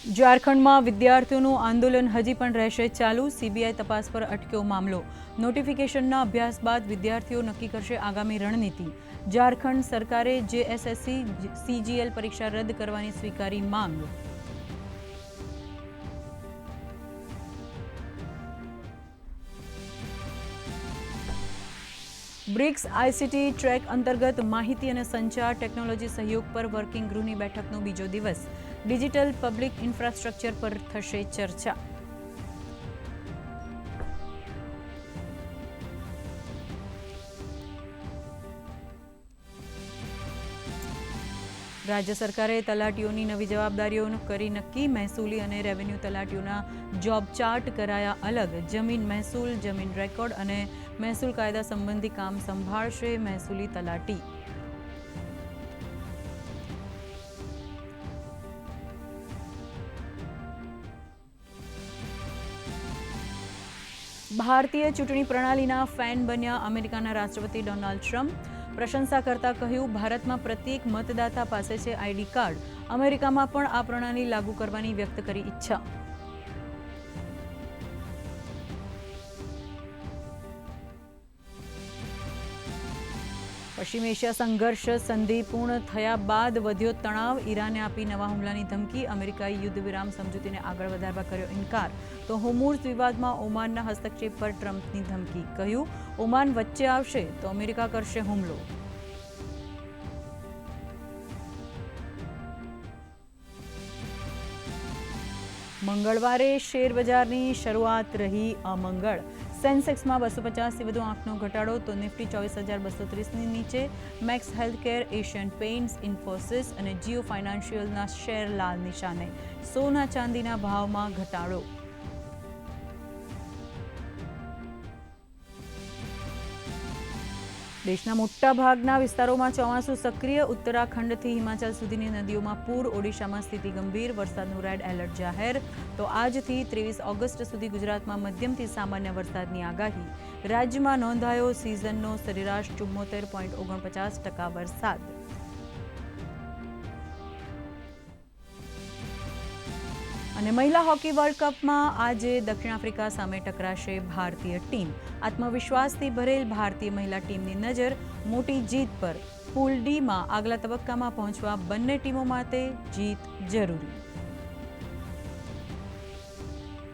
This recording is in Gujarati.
ઝારખંડમાં વિદ્યાર્થીઓનું આંદોલન હજી પણ રહેશે ચાલુ. સીબીઆઈ તપાસ પર અટક્યો મામલો. નોટિફિકેશનના અભ્યાસ બાદ વિદ્યાર્થીઓ નક્કી કરશે આગામી રણનીતિ. ઝારખંડ સરકારે જેએસએસસી સીજીએલ પરીક્ષા રદ કરવાની સ્વીકારી માંગ. બ્રિક્સ આઈસીટી ટ્રેક અંતર્ગત માહિતી અને સંચાર ટેકનોલોજી સહયોગ પર વર્કિંગ ગૃહની બેઠકનો બીજો દિવસ. ડિજિટલ પબ્લિક ઇન્ફ્રાસ્ટ્રક્ચર પર થશે ચર્ચા. રાજ્ય સરકારે તલાટીઓની નવી જવાબદારીઓ કરી નક્કી. મહેસૂલી અને રેવન્યુ તલાટીઓના જોબ ચાર્ટ કરાયા અલગ. જમીન મહેસૂલ, જમીન રેકોર્ડ અને મહેસૂલ કાયદા સંબંધી કામ સંભાળશે મહેસૂલી તલાટી. ભારતીય ચૂંટણી પ્રણાલીના ફેન બન્યા અમેરિકાના રાષ્ટ્રપતિ ડોનાલ્ડ ટ્રમ્પ. પ્રશંસા કરતા કહ્યું, ભારતમાં પ્રત્યેક મતદાતા પાસે છે આઈડી કાર્ડ. અમેરિકામાં પણ આ પ્રણાલી લાગુ કરવાની વ્યક્ત કરી ઈચ્છા. પશ્ચિમ એશિયા સંઘર્ષ સંધિ પૂર્ણ થયા બાદ વધ્યો તણાવ. ઈરાને આપી નવા હુમલાની ધમકી. અમેરિકાએ યુદ્ધ વિરામ સમજૂતીને આગળ વધારવા કર્યો ઇનકાર. તો હોર્મુઝ વિવાદમાં ઓમાનના હસ્તક્ષેપ પર ટ્રમ્પની ધમકી. કહ્યું, ઓમાન વચ્ચે આવશે તો અમેરિકા કરશે હુમલો. મંગળવારે શેરબજારની શરૂઆત રહી અમંગળ. સેન્સેક્સમાં 250થી વધુ આંકનો ઘટાડો તો નિફ્ટી 24,230ની નીચે. Max Healthcare, Asian Paints, Infosys અને જીઓ ફાઇનાન્શિયલના શેર લાલ નિશાને. સોના ચાંદીના ભાવમાં ઘટાડો. દેશના મોટા ભાગના વિસ્તારોમાં ચોમાસું સક્રિય. ઉત્તરાખંડથી હિમાચલ સુધીની નદીઓમાં પૂર. ઓડિશામાં સ્થિતિ ગંભીર. વરસાદનું રેડ એલર્ટ જાહેર. તો આજથી 23 ઓગસ્ટ સુધી ગુજરાતમાં મધ્યમથી સામાન્ય વરસાદની આગાહી. રાજ્યમાં નોંધાયો સિઝનનો સરેરાશ 74.49% વરસાદ. અને મહિલા હોકી વર્લ્ડ કપમાં આજે દક્ષિણ આફ્રિકા સામે ટકરાશે ભારતીય ટીમ. આત્મવિશ્વાસથી ભરેલ ભારતીય મહિલા ટીમની નજર મોટી જીત પર. પૂલ ડીમાં આગલા તબક્કામાં પહોંચવા બંને ટીમો માટે જીત જરૂરી.